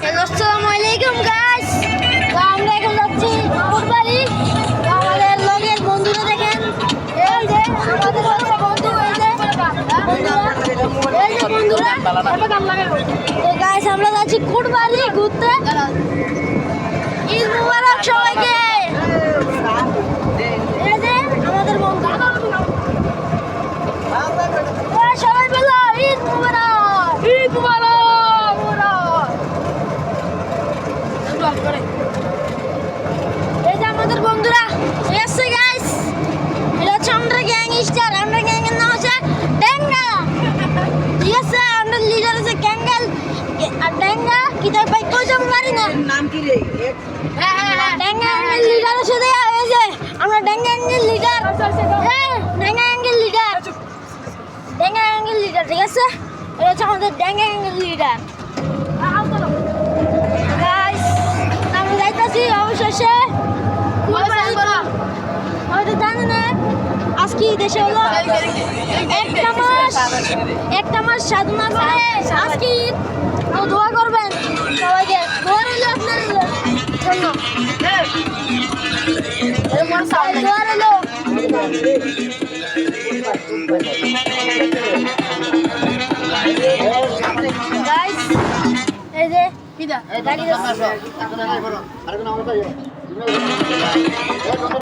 আসসালামু আলাইকুম গাইস। তো আমরা এখন যাচ্ছি ফুটবালি। আমাদের লগের বন্ধুরা দেখেন, এই যে আমাদের বন্ধু, এই যে বন্ধুরা। তো গাইস আমরা যাচ্ছি ফুটবালি ঘুরতে। ঈদ মুবারক সবাইকে। এই যে আমাদের বন্ধু, সবাই বলো ঈদ মুবারক, ঈদ মুবারক। এই যে আমাদের বন্ধুরা এসছে গাইস, এটা হচ্ছে আমরা গ্যাং স্টার। আমরা গ্যাং এর নাম হচ্ছে ডেঙ্গা, ঠিক আছে? আমরা লিডার আছে ক্যাঙ্গেল আর ডেঙ্গা। কি তাই ভাই কই যাব পারি না, নাম কি রে? হ্যাঁ ডেঙ্গা এর লিডার আছে। এই যে আমরা ডেঙ্গা এর লিডার, হ্যাঁ ডেঙ্গা এর লিডার, ডেঙ্গা এর লিডার, ঠিক আছে? এটা হচ্ছে আমাদের ডেঙ্গা এর লিডার। গাইস আমরা যাইতাছি অবশেষে হয়তো জানি না আজকে দেশে হলো একটা মাস 7 মাস আজকে ঈদ। তো দোয়া করবেন সবাইকে, দোয়া রইল আপনার জন্য, দোয়া রইল। গাইস এই যে গাড়ি